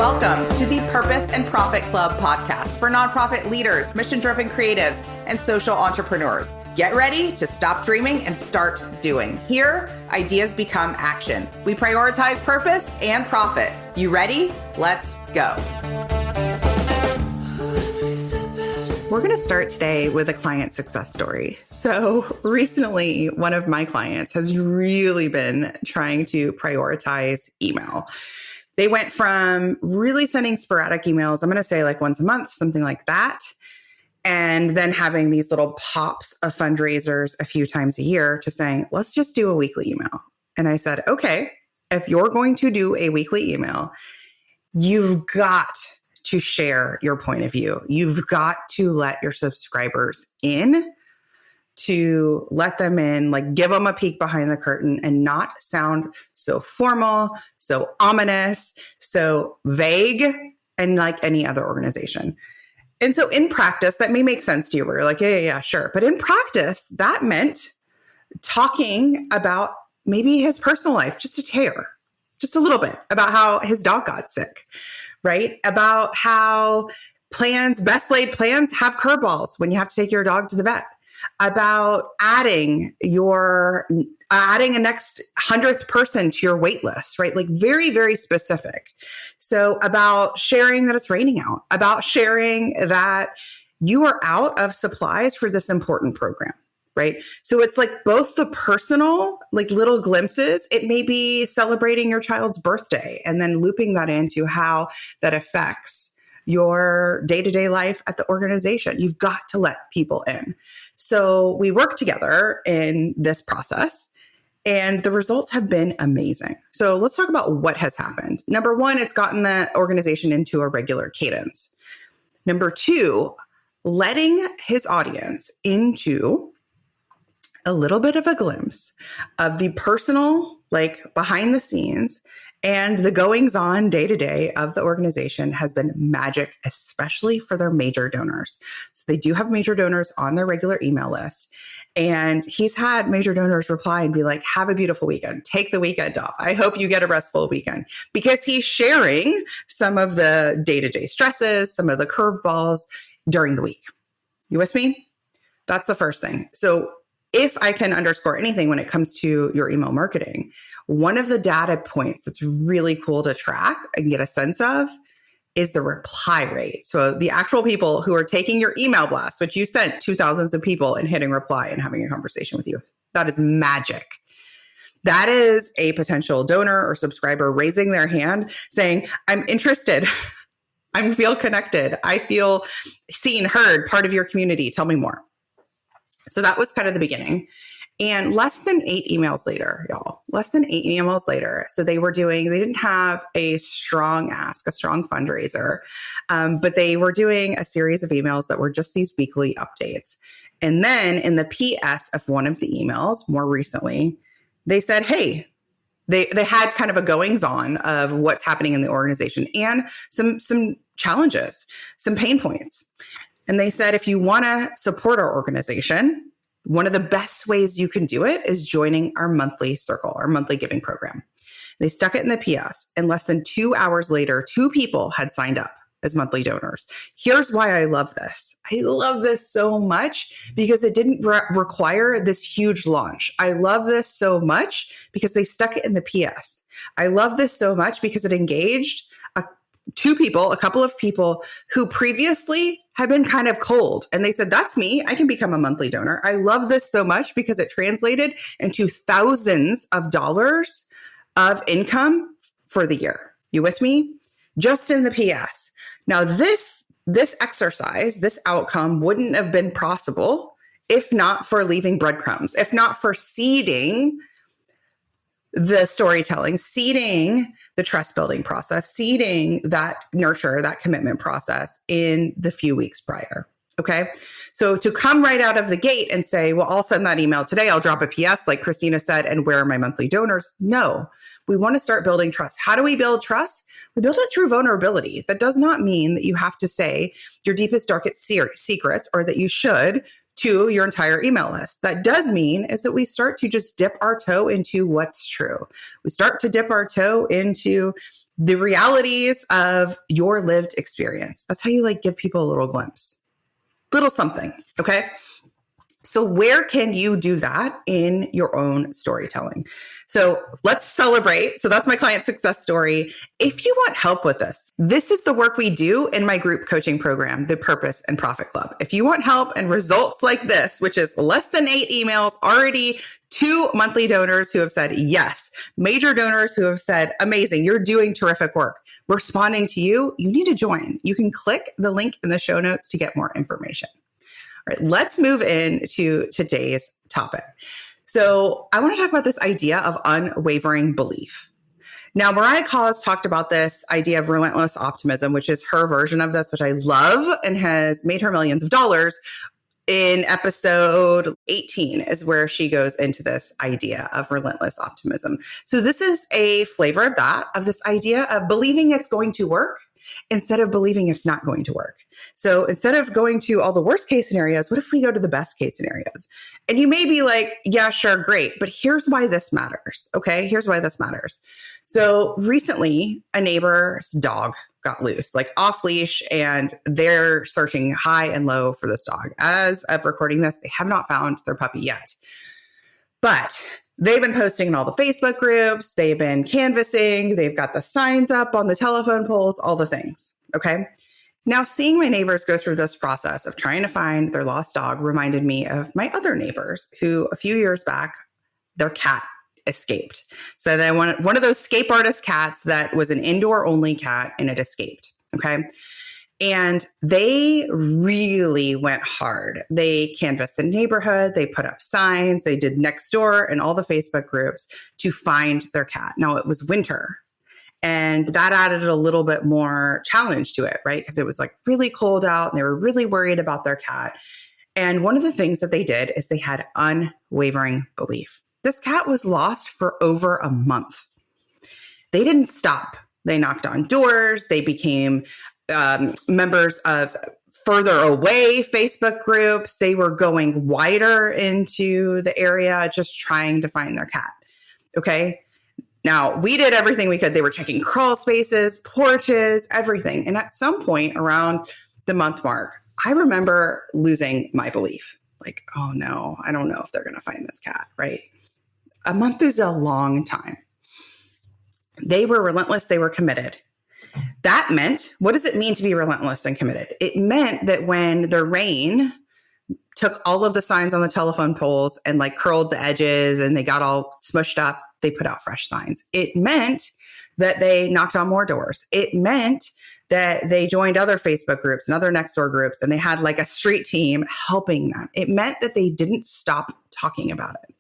Welcome to the Purpose and Profit Club podcast for nonprofit leaders, mission-driven creatives, and social entrepreneurs. Get ready to stop dreaming and start doing. Here, ideas become action. We prioritize purpose and profit. You ready? Let's go. We're going to start today with a client success story. So recently, one of my clients has really been trying to prioritize email. They went from really sending sporadic emails, I'm going to say like once a month, something like that, and then having these little pops of fundraisers a few times a year to saying, let's just do a weekly email. And I said, okay, if you're going to do a weekly email, you've got to share your point of view. You've got to let your subscribers in, to let them in, like give them a peek behind the curtain and not sound so formal, so ominous, so vague, and like any other organization. And so in practice, that may make sense to you where you're like, yeah, sure. But in practice, that meant talking about maybe his personal life, just a tear, just a little bit about how his dog got sick, right? About how best laid plans have curveballs when you have to take your dog to the vet. About adding a next 100th person to your wait list, right? Like very, very specific. So about sharing that it's raining out, about sharing that you are out of supplies for this important program, right? So it's like both the personal, like little glimpses. It may be celebrating your child's birthday and then looping that into how that affects your day-to-day life at the organization. You've got to let people in. So we work together in this process and the results have been amazing. So let's talk about what has happened. Number one, it's gotten the organization into a regular cadence. Number two, letting his audience into a little bit of a glimpse of the personal, like behind the scenes and the goings on day to day of the organization has been magic, especially for their major donors. So they do have major donors on their regular email list. And he's had major donors reply and be like, have a beautiful weekend. Take the weekend off. I hope you get a restful weekend, because he's sharing some of the day-to-day stresses, some of the curveballs during the week. You with me? That's the first thing. So if I can underscore anything when it comes to your email marketing, one of the data points that's really cool to track and get a sense of is the reply rate. So the actual people who are taking your email blast, which you sent to thousands of people and hitting reply and having a conversation with you. That is magic. That is a potential donor or subscriber raising their hand saying, I'm interested. I feel connected. I feel seen, heard, part of your community. Tell me more. So that was kind of the beginning. And less than 8 emails later, y'all, so they didn't have a strong ask, a strong fundraiser, but they were doing a series of emails that were just these weekly updates. And then in the PS of one of the emails more recently, they said, hey, they had kind of a goings on of what's happening in the organization and some challenges, some pain points. And they said, if you want to support our organization, one of the best ways you can do it is joining our monthly circle, our monthly giving program. They stuck it in the PS, and less than 2 hours later, 2 people had signed up as monthly donors. Here's why I love this. I love this so much because it didn't require this huge launch. I love this so much because they stuck it in the PS. I love this so much because it engaged a couple of people who previously had been kind of cold. And they said, that's me. I can become a monthly donor. I love this so much because it translated into thousands of dollars of income for the year. You with me? Just in the PS. Now, this exercise, this outcome wouldn't have been possible if not for leaving breadcrumbs, if not for seeding the storytelling, seeding the trust building process, seeding that nurture, that commitment process in the few weeks prior. Okay. So to come right out of the gate and say, well, I'll send that email today. I'll drop a PS like Christina said, and where are my monthly donors? No, we want to start building trust. How do we build trust? We build it through vulnerability. That does not mean that you have to say your deepest, darkest secrets, or that you should to your entire email list. That does mean is that we start to just dip our toe into what's true. We start to dip our toe into the realities of your lived experience. That's how you like give people a little glimpse, little something. Okay. So where can you do that in your own storytelling? So let's celebrate. So that's my client success story. If you want help with this is the work we do in my group coaching program, the Purpose and Profit Club. If you want help and results like this, which is less than 8 emails, already 2 monthly donors who have said yes, major donors who have said, amazing, you're doing terrific work, responding to you, you need to join. You can click the link in the show notes to get more information. All right, let's move into today's topic. So I want to talk about this idea of unwavering belief. Now, Mariah Cause talked about this idea of relentless optimism, which is her version of this, which I love and has made her millions of dollars. In episode 18 is where she goes into this idea of relentless optimism. So this is a flavor of that, of this idea of believing it's going to work instead of believing it's not going to work. So instead of going to all the worst case scenarios, what if we go to the best case scenarios? And you may be like, yeah, sure, great. But here's why this matters. Okay, here's why this matters. So recently, a neighbor's dog got loose, like off leash, and they're searching high and low for this dog. As of recording this, they have not found their puppy yet. But they've been posting in all the Facebook groups. They've been canvassing. They've got the signs up on the telephone poles, all the things. Okay. Now, seeing my neighbors go through this process of trying to find their lost dog reminded me of my other neighbors who a few years back, their cat escaped. So they wanted one of those escape artist cats that was an indoor only cat, and it escaped. Okay. And they really went hard. They canvassed the neighborhood. They put up signs. They did next door and all the Facebook groups to find their cat. Now, it was winter, and that added a little bit more challenge to it, right? Because it was like really cold out and they were really worried about their cat. And one of the things that they did is they had unwavering belief. This cat was lost for over a month. They didn't stop. They knocked on doors. They became members of further away Facebook groups. They were going wider into the area, just trying to find their cat. Okay. Now, we did everything we could. They were checking crawl spaces, porches, everything. And at some point around the month mark, I remember losing my belief. Like, oh no, I don't know if they're going to find this cat, right? A month is a long time. They were relentless. They were committed. That meant, what does it mean to be relentless and committed? It meant that when the rain took all of the signs on the telephone poles and like curled the edges and they got all smushed up, they put out fresh signs. It meant that they knocked on more doors. It meant that they joined other Facebook groups and other next door groups, and they had like a street team helping them. It meant that they didn't stop talking about it,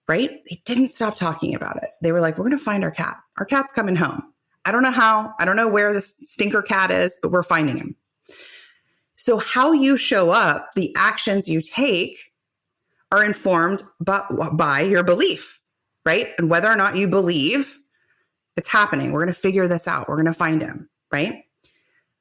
right? They didn't stop talking about it. They were like, we're going to find our cat. Our cat's coming home. I don't know how. I don't know where this stinker cat is, but we're finding him. So how you show up, the actions you take are informed by your belief, right? And whether or not you believe it's happening, we're going to figure this out. We're going to find him, right?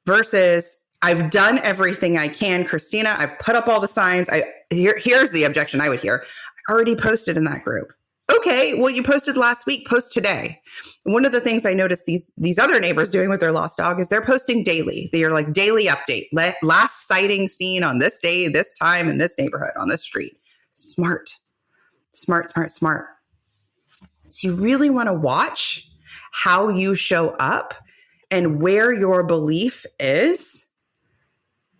Versus, I've done everything I can, Christina. I've put up all the signs. Here's the objection I would hear. I already posted in that group. Okay, well, you posted last week, post today. And one of the things I noticed these other neighbors doing with their lost dog is they're posting daily. They are like daily update. Last sighting seen on this day, this time, in this neighborhood, on this street. Smart. So you really want to watch how you show up and where your belief is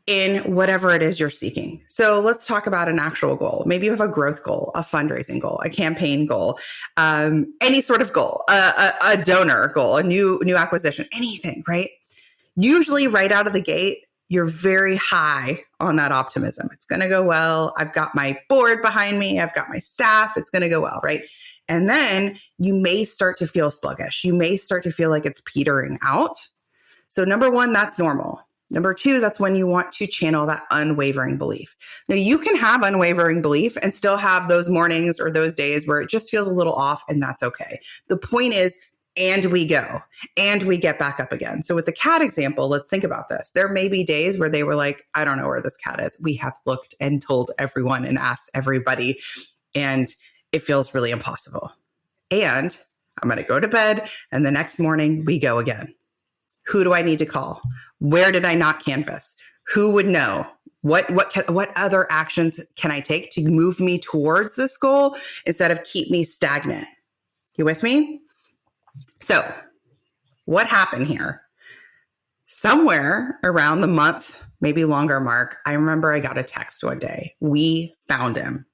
in whatever it is you're seeking. So let's talk about an actual goal. Maybe you have a growth goal, a fundraising goal, a campaign goal, any sort of goal, a donor goal, a new acquisition, anything, right? Usually right out of the gate, you're very high on that optimism. It's going to go well. I've got my board behind me. I've got my staff. It's going to go well, right? And then you may start to feel sluggish. You may start to feel like it's petering out. So number one, that's normal. Number two, that's when you want to channel that unwavering belief. Now, you can have unwavering belief and still have those mornings or those days where it just feels a little off, and that's okay. The point is, and we go, and we get back up again. So with the cat example, let's think about this. There may be days where they were like, I don't know where this cat is. We have looked and told everyone and asked everybody, and it feels really impossible. And I'm going to go to bed. And the next morning we go again. Who do I need to call? Where did I not canvas? Who would know? What other actions can I take to move me towards this goal instead of keep me stagnant? You with me? So what happened here? Somewhere around the month, maybe longer mark, I remember I got a text one day. We found him.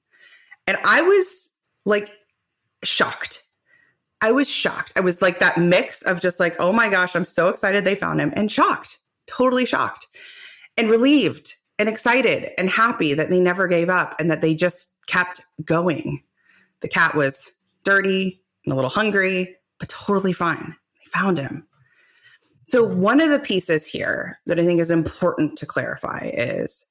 And I was like shocked. I was shocked. I was like that mix of just like, oh my gosh, I'm so excited they found him, and shocked, totally shocked and relieved and excited and happy that they never gave up and that they just kept going. The cat was dirty and a little hungry, but totally fine. They found him. So one of the pieces here that I think is important to clarify is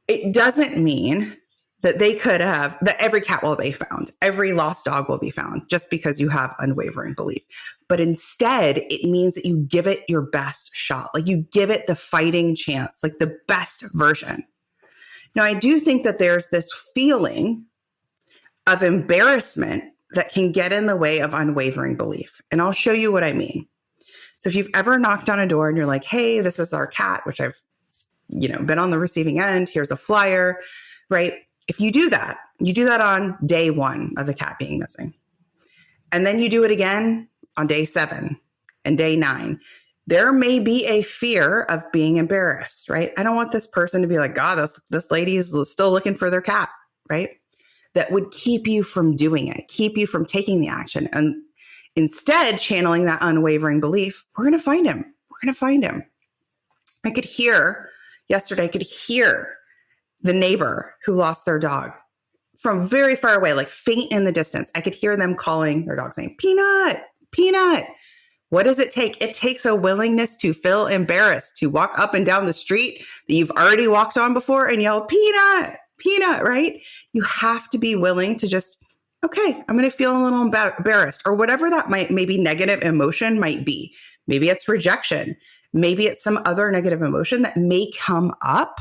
it doesn't mean that they could have, that every cat will be found, every lost dog will be found just because you have unwavering belief. But instead, it means that you give it your best shot. Like you give it the fighting chance, like the best version. Now, I do think that there's this feeling of embarrassment that can get in the way of unwavering belief. And I'll show you what I mean. So if you've ever knocked on a door and you're like, hey, this is our cat, which I've, been on the receiving end, here's a flyer, right? If you do that on day 1 of the cat being missing. And then you do it again on day 7 and day 9. There may be a fear of being embarrassed, right? I don't want this person to be like, God, this lady is still looking for their cat, right? That would keep you from doing it, keep you from taking the action. And instead, channeling that unwavering belief, we're going to find him. We're going to find him. Yesterday, I could hear the neighbor who lost their dog from very far away, like faint in the distance. I could hear them calling their dog's name, Peanut, Peanut. What does it take? It takes a willingness to feel embarrassed, to walk up and down the street that you've already walked on before and yell, Peanut, Peanut, right? You have to be willing to just, okay, I'm going to feel a little embarrassed, or whatever that maybe negative emotion might be. Maybe it's rejection. Maybe it's some other negative emotion that may come up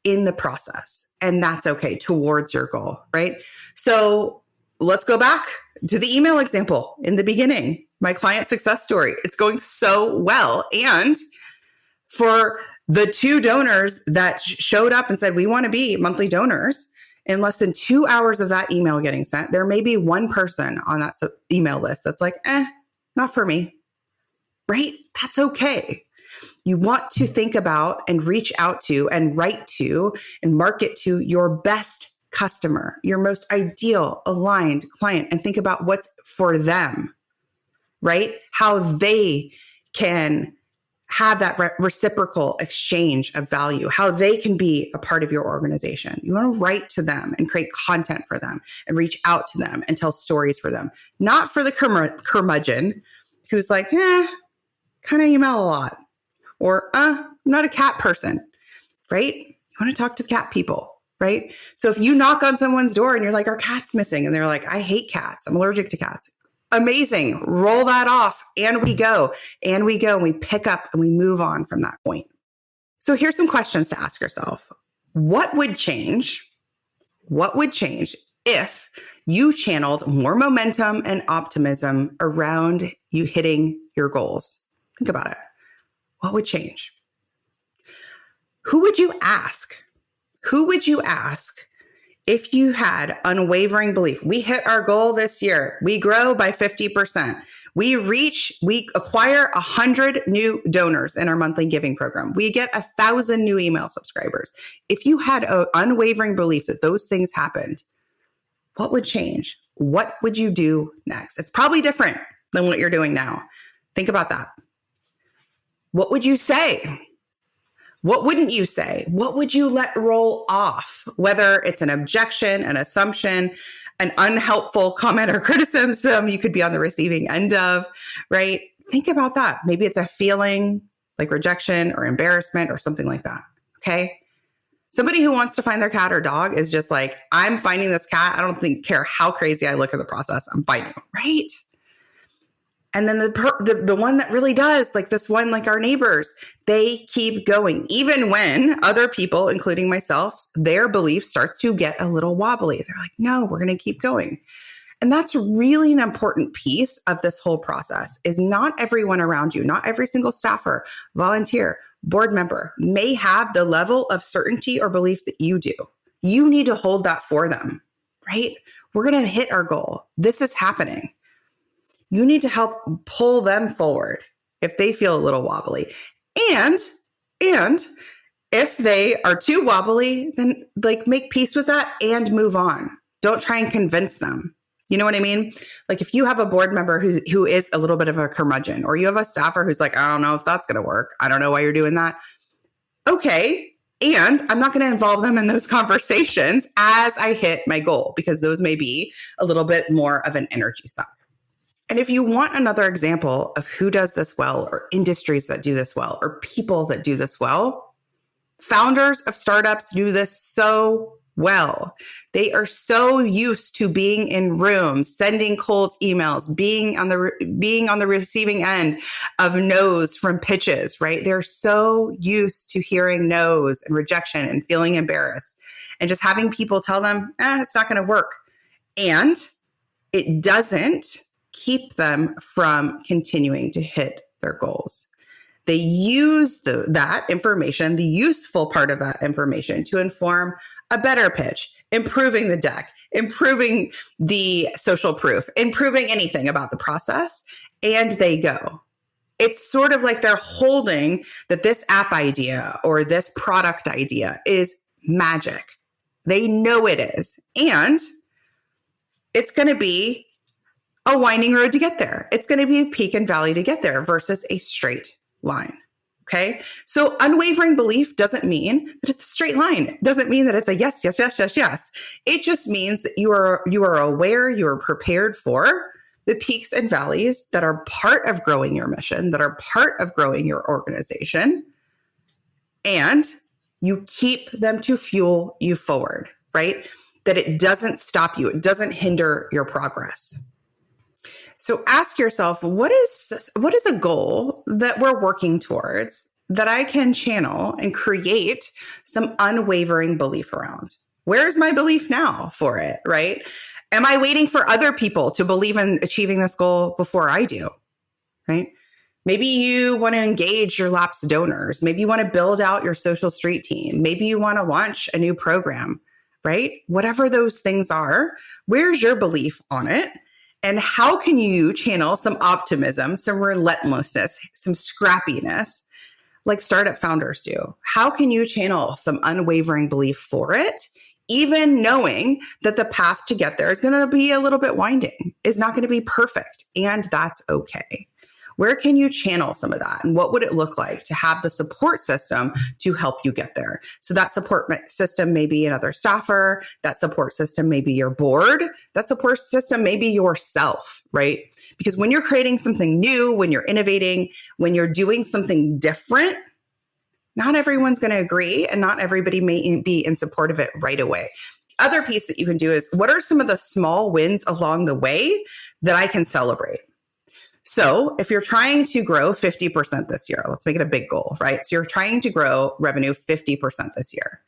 in the process. And that's okay, towards your goal, right? So let's go back to the email example in the beginning, my client success story. It's going so well. And for the 2 donors that showed up and said, we want to be monthly donors, in less than 2 hours of that email getting sent, there may be one person on that email list that's like, not for me, right? That's okay. You want to think about and reach out to and write to and market to your best customer, your most ideal aligned client, and think about what's for them, right? How they can have that reciprocal exchange of value, how they can be a part of your organization. You want to write to them and create content for them and reach out to them and tell stories for them, not for the curmudgeon who's like, kind of email a lot, or I'm not a cat person, right? You want to talk to cat people, right? So if you knock on someone's door and you're like, our cat's missing, and they're like, I hate cats, I'm allergic to cats. Amazing. Roll that off. And we go, and we pick up and we move on from that point. So here's some questions to ask yourself. What would change? What would change if you channeled more momentum and optimism around you hitting your goals? Think about it. What would change? Who would you ask? Who would you ask if you had unwavering belief? We hit our goal this year. We grow by 50%. We acquire 100 new donors in our monthly giving program. We get 1,000 new email subscribers. If you had an unwavering belief that those things happened, what would change? What would you do next? It's probably different than what you're doing now. Think about that. What would you say? What wouldn't you say? What would you let roll off? Whether it's an objection, an assumption, an unhelpful comment or criticism you could be on the receiving end of, right? Think about that. Maybe it's a feeling like rejection or embarrassment or something like that, okay? Somebody who wants to find their cat or dog is just like, I'm finding this cat. I don't care how crazy I look at the process. I'm finding it, right? And then the one that really does, like this one, like our neighbors, they keep going. Even when other people, including myself, their belief starts to get a little wobbly. They're like, no, we're going to keep going. And that's really an important piece of this whole process is not everyone around you, not every single staffer, volunteer, board member may have the level of certainty or belief that you do. You need to hold that for them, right? We're going to hit our goal. This is happening. You need to help pull them forward if they feel a little wobbly. And if they are too wobbly, then make peace with that and move on. Don't try and convince them. You know what I mean? Like if you have a board member who is a little bit of a curmudgeon, or you have a staffer who's like, I don't know if that's going to work. I don't know why you're doing that. Okay. And I'm not going to involve them in those conversations as I hit my goal, because those may be a little bit more of an energy suck. And if you want another example of who does this well, or industries that do this well, or people that do this well, founders of startups do this so well. They are so used to being in rooms, sending cold emails, being on the receiving end of no's from pitches, right? They're so used to hearing no's and rejection and feeling embarrassed and just having people tell them, it's not going to work. And it doesn't keep them from continuing to hit their goals. They use that information, the useful part of that information, to inform a better pitch, improving the deck, improving the social proof, improving anything about the process, and they go. It's sort of like they're holding that this app idea or this product idea is magic. They know it is. And it's going to be a winding road to get there. It's going to be a peak and valley to get there versus a straight line. Okay. So unwavering belief doesn't mean that it's a straight line. It doesn't mean that it's a yes, yes, yes, yes, yes. It just means that you are aware, you are prepared for the peaks and valleys that are part of growing your mission, that are part of growing your organization. And you keep them to fuel you forward, right? That it doesn't stop you. It doesn't hinder your progress. So ask yourself, what is a goal that we're working towards that I can channel and create some unwavering belief around? Where's my belief now for it, right? Am I waiting for other people to believe in achieving this goal before I do, right? Maybe you want to engage your lapsed donors. Maybe you want to build out your social street team. Maybe you want to launch a new program, right? Whatever those things are, where's your belief on it? And how can you channel some optimism, some relentlessness, some scrappiness like startup founders do? How can you channel some unwavering belief for it, even knowing that the path to get there is going to be a little bit winding, is not going to be perfect, and that's okay? Where can you channel some of that? And what would it look like to have the support system to help you get there? So that support system may be another staffer. That support system may be your board. That support system may be yourself, right? Because when you're creating something new, when you're innovating, when you're doing something different, not everyone's going to agree, and not everybody may be in support of it right away. Other piece that you can do is, what are some of the small wins along the way that I can celebrate? So if you're trying to grow 50% this year, let's make it a big goal, right? So you're trying to grow revenue 50% this year.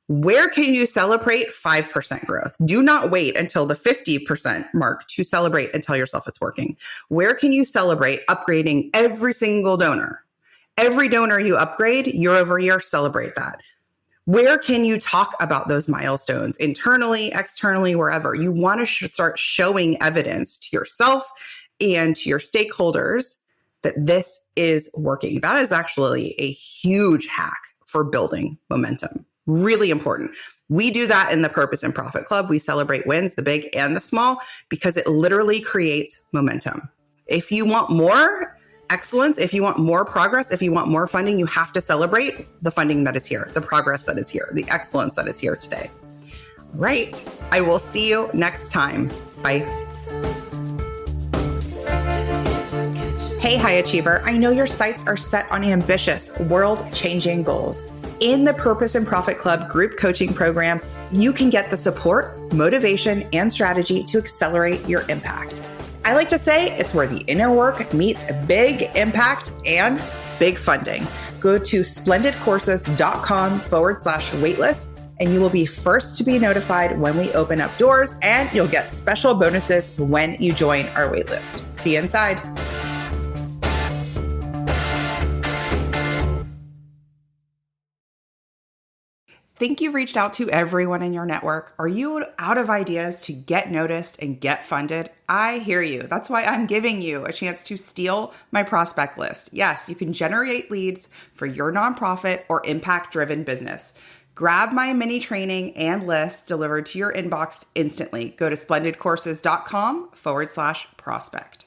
Where can you celebrate 5% growth? Do not wait until the 50% mark to celebrate and tell yourself it's working. Where can you celebrate upgrading every single donor? Every donor you upgrade year over year, celebrate that. Where can you talk about those milestones internally, externally, wherever? You want to start showing evidence to yourself and to your stakeholders that this is working. That is actually a huge hack for building momentum. Really important. We do that in the Purpose and Profit Club. We celebrate wins, the big and the small, because it literally creates momentum. If you want more excellence, if you want more progress, if you want more funding, you have to celebrate the funding that is here, the progress that is here, the excellence that is here today. Right. I will see you next time. Bye. Hey, high achiever. I know your sights are set on ambitious, world-changing goals. In the Purpose and Profit Club group coaching program, you can get the support, motivation, and strategy to accelerate your impact. I like to say it's where the inner work meets big impact and big funding. Go to splendidcourses.com/waitlist and you will be first to be notified when we open up doors, and you'll get special bonuses when you join our waitlist. See you inside. Think you've reached out to everyone in your network? Are you out of ideas to get noticed and get funded? I hear you. That's why I'm giving you a chance to steal my prospect list. Yes, you can generate leads for your nonprofit or impact-driven business. Grab my mini training and list delivered to your inbox instantly. Go to splendidcourses.com/prospect.